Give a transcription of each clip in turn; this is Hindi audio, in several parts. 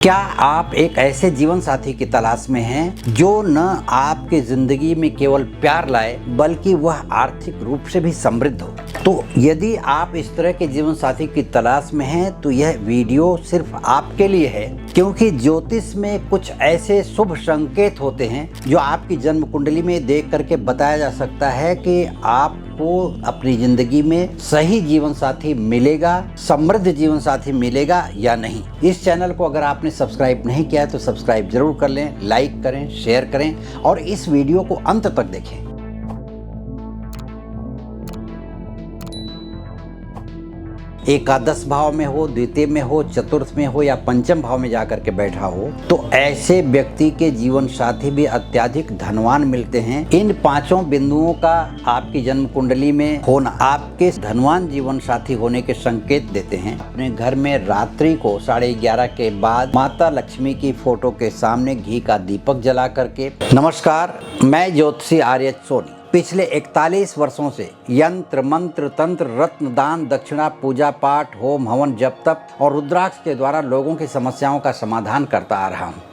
क्या आप एक ऐसे जीवन साथी की तलाश में हैं जो न आपके जिंदगी में केवल प्यार लाए बल्कि वह आर्थिक रूप से भी समृद्ध हो? तो यदि आप इस तरह के जीवन साथी की तलाश में हैं तो यह वीडियो सिर्फ आपके लिए है, क्योंकि ज्योतिष में कुछ ऐसे शुभ संकेत होते हैं जो आपकी जन्म कुंडली में देख करके बताया जा सकता है कि आपको अपनी जिंदगी में सही जीवन साथी मिलेगा, समृद्ध जीवन साथी मिलेगा या नहीं। इस चैनल को अगर आपने सब्सक्राइब नहीं किया है तो सब्सक्राइब जरूर कर लें, लाइक करें, शेयर करें और इस वीडियो को अंत तक देखें। एकादश भाव में हो, द्वितीय में हो, चतुर्थ में हो या पंचम भाव में जाकर के बैठा हो तो ऐसे व्यक्ति के जीवन साथी भी अत्यधिक धनवान मिलते हैं। इन पांचों बिंदुओं का आपकी जन्म कुंडली में होना आपके धनवान जीवन साथी होने के संकेत देते हैं। अपने घर में रात्रि को 11:30 के बाद माता लक्ष्मी की फोटो के सामने घी का दीपक जला करके। नमस्कार, मैं ज्योतिषी आर्य सोनी पिछले 41 वर्षों से यंत्र मंत्र तंत्र रत्न दान दक्षिणा पूजा पाठ होम हवन जप तप और रुद्राक्ष के द्वारा लोगों की समस्याओं का समाधान करता आ रहा हूँ।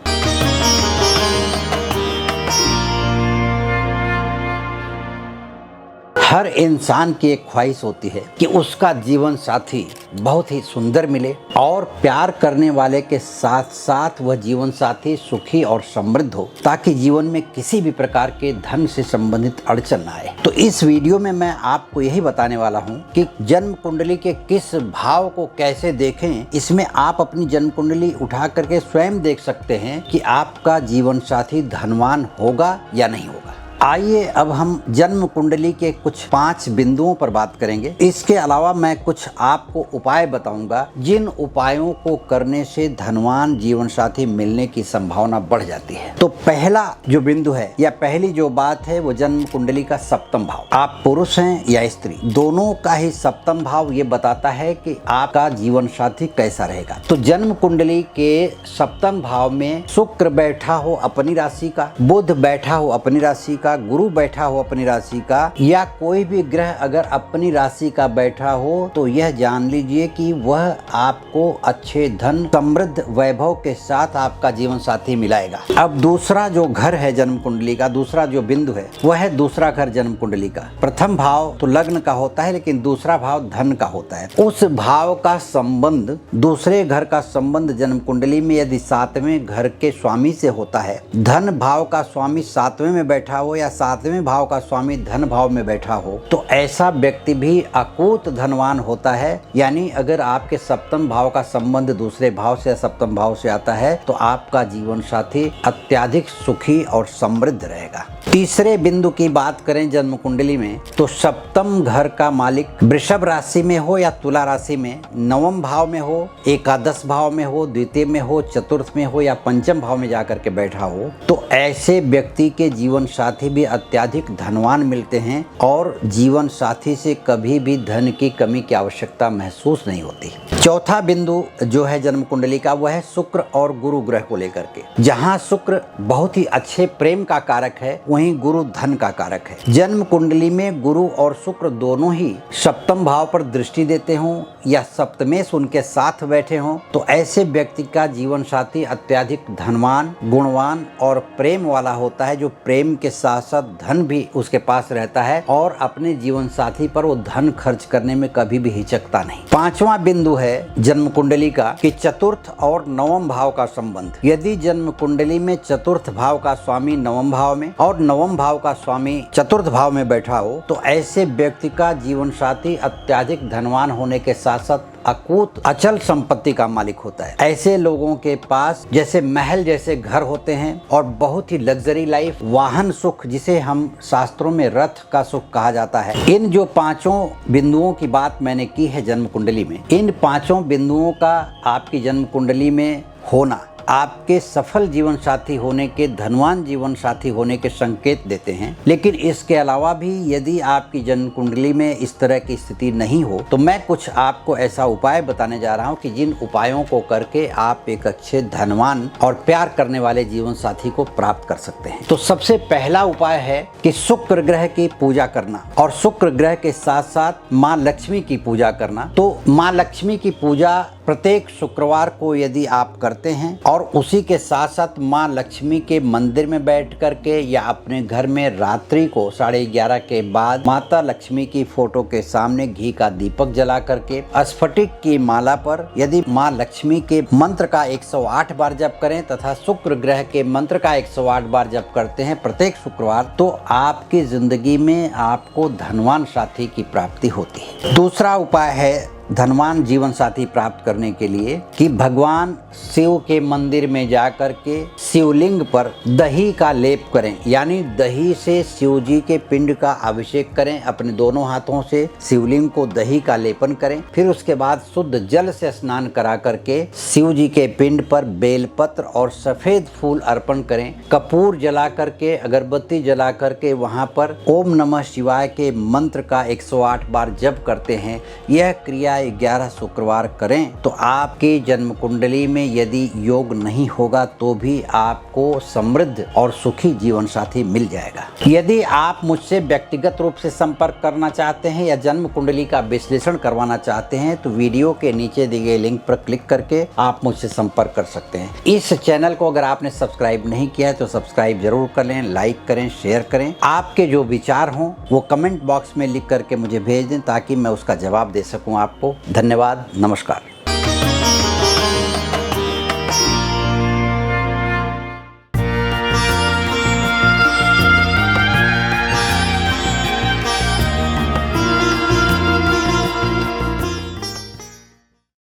हर इंसान की एक ख्वाहिश होती है कि उसका जीवन साथी बहुत ही सुंदर मिले और प्यार करने वाले के साथ साथ वह जीवन साथी सुखी और समृद्ध हो, ताकि जीवन में किसी भी प्रकार के धन से संबंधित अड़चन न आए। तो इस वीडियो में मैं आपको यही बताने वाला हूँ कि जन्म कुंडली के किस भाव को कैसे देखें। इसमें आप अपनी जन्म कुंडली उठा करके स्वयं देख सकते हैं कि आपका जीवन साथी धनवान होगा या नहीं होगा। आइए अब हम जन्म कुंडली के कुछ 5 बिंदुओं पर बात करेंगे। इसके अलावा मैं कुछ आपको उपाय बताऊंगा जिन उपायों को करने से धनवान जीवन साथी मिलने की संभावना बढ़ जाती है। तो पहला जो बिंदु है या पहली जो बात है वो जन्म कुंडली का सप्तम भाव। आप पुरुष हैं या स्त्री, दोनों का ही सप्तम भाव ये बताता है कि आपका जीवन साथी कैसा रहेगा। तो जन्म कुंडली के सप्तम भाव में शुक्र बैठा हो अपनी राशि का, बुध बैठा हो अपनी राशि का, गुरु बैठा हो अपनी राशि का या कोई भी ग्रह अगर अपनी राशि का बैठा हो तो यह जान लीजिए कि वह आपको अच्छे धन समृद्ध वैभव के साथ आपका जीवन साथी मिलाएगा। अब दूसरा जो घर है जन्म कुंडली का, दूसरा जो बिंदु है वह है दूसरा घर जन्म कुंडली का। प्रथम भाव तो लग्न का होता है लेकिन दूसरा भाव धन का होता है। उस भाव का संबंध दूसरे घर का संबंध जन्म कुंडली में यदि 7वें घर के स्वामी से होता है, धन भाव का स्वामी 7वें में बैठा हो या 7वें भाव का स्वामी धन भाव में बैठा हो तो ऐसा व्यक्ति भी अकूत धनवान होता है। यानी अगर आपके सप्तम भाव का संबंध दूसरे भाव से या सप्तम भाव से आता है तो आपका जीवन साथी अत्यधिक सुखी और समृद्ध रहेगा। तीसरे बिंदु की बात करें जन्म कुंडली में तो सप्तम घर का मालिक वृषभ राशि में हो या तुला राशि में, नवम भाव में हो, एकादश भाव में हो, द्वितीय में हो, चतुर्थ में हो या पंचम भाव में जाकर के बैठा हो तो ऐसे व्यक्ति के जीवन साथी भी अत्यधिक धनवान मिलते हैं और जीवन साथी से कभी भी धन की कमी की आवश्यकता महसूस नहीं होती। चौथा बिंदु जो है जन्म कुंडली का वह है शुक्र और गुरु ग्रह को लेकर के। जहां शुक्र बहुत ही अच्छे प्रेम का कारक है वहीं गुरु धन का कारक है। जन्म कुंडली में गुरु और शुक्र दोनों ही सप्तम भाव पर दृष्टि देते हों या सप्तमेश उनके साथ बैठे हों तो ऐसे व्यक्ति का जीवन साथी अत्यधिक धनवान, गुणवान और प्रेम वाला होता है, जो प्रेम के साथ साथ धन भी उसके पास रहता है और अपने जीवन साथी पर वो धन खर्च करने में कभी भी हिचकता नहीं। पांचवा बिंदु है जन्म कुंडली का कि चतुर्थ और नवम भाव का संबंध। यदि जन्म कुंडली में चतुर्थ भाव का स्वामी नवम भाव में और नवम भाव का स्वामी चतुर्थ भाव में बैठा हो तो ऐसे व्यक्ति का जीवन साथी अत्यधिक धनवान होने के साथ साथ अकूत अचल संपत्ति का मालिक होता है। ऐसे लोगों के पास जैसे महल जैसे घर होते हैं और बहुत ही लग्जरी लाइफ, वाहन सुख जिसे हम शास्त्रों में रथ का सुख कहा जाता है। इन जो 5 बिंदुओं की बात मैंने की है जन्म कुंडली में, इन 5 बिंदुओं का आपकी जन्म कुंडली में होना आपके सफल जीवन साथी होने के, धनवान जीवन साथी होने के संकेत देते हैं। लेकिन इसके अलावा भी यदि आपकी जन्म कुंडली में इस तरह की स्थिति नहीं हो तो मैं कुछ आपको ऐसा उपाय बताने जा रहा हूं कि जिन उपायों को करके आप एक अच्छे धनवान और प्यार करने वाले जीवन साथी को प्राप्त कर सकते हैं। तो सबसे पहला उपाय है कि शुक्र ग्रह की पूजा करना और शुक्र ग्रह के साथ साथ माँ लक्ष्मी की पूजा करना। तो माँ लक्ष्मी की पूजा प्रत्येक शुक्रवार को यदि आप करते हैं और उसी के साथ साथ माँ लक्ष्मी के मंदिर में बैठ करके या अपने घर में रात्रि को 11:30 के बाद माता लक्ष्मी की फोटो के सामने घी का दीपक जला करके स्फटिक की माला पर यदि माँ लक्ष्मी के मंत्र का 108 बार जप करें तथा शुक्र ग्रह के मंत्र का 108 बार जप करते हैं प्रत्येक शुक्रवार, तो आपकी जिंदगी में आपको धनवान साथी की प्राप्ति होती है। दूसरा उपाय है धनवान जीवन साथी प्राप्त करने के लिए कि भगवान शिव के मंदिर में जाकर के शिवलिंग पर दही का लेप करें, यानी दही से शिव जी के पिंड का अभिषेक करें। अपने दोनों हाथों से शिवलिंग को दही का लेपन करें, फिर उसके बाद शुद्ध जल से स्नान करा करके शिव जी के पिंड पर बेलपत्र और सफेद फूल अर्पण करें। कपूर जला करके, अगरबत्ती जला करके वहां पर ओम नमः शिवाय के मंत्र का 108 बार जप करते हैं। यह क्रिया 11 शुक्रवार करें तो आपकी जन्म कुंडली में यदि योग नहीं होगा तो भी आपको समृद्ध और सुखी जीवन साथी मिल जाएगा। यदि आप मुझसे व्यक्तिगत रूप से संपर्क करना चाहते हैं या जन्म कुंडली का विश्लेषण करवाना चाहते हैं तो वीडियो के नीचे दिए गए लिंक पर क्लिक करके आप मुझसे संपर्क कर सकते हैं। इस चैनल को अगर आपने सब्सक्राइब नहीं किया है तो सब्सक्राइब जरूर कर लें, लाइक करें, शेयर करें। आपके जो विचार हों वो कमेंट बॉक्स में लिख करके मुझे भेज दें ताकि मैं उसका जवाब दे सकूं आपको। धन्यवाद, नमस्कार।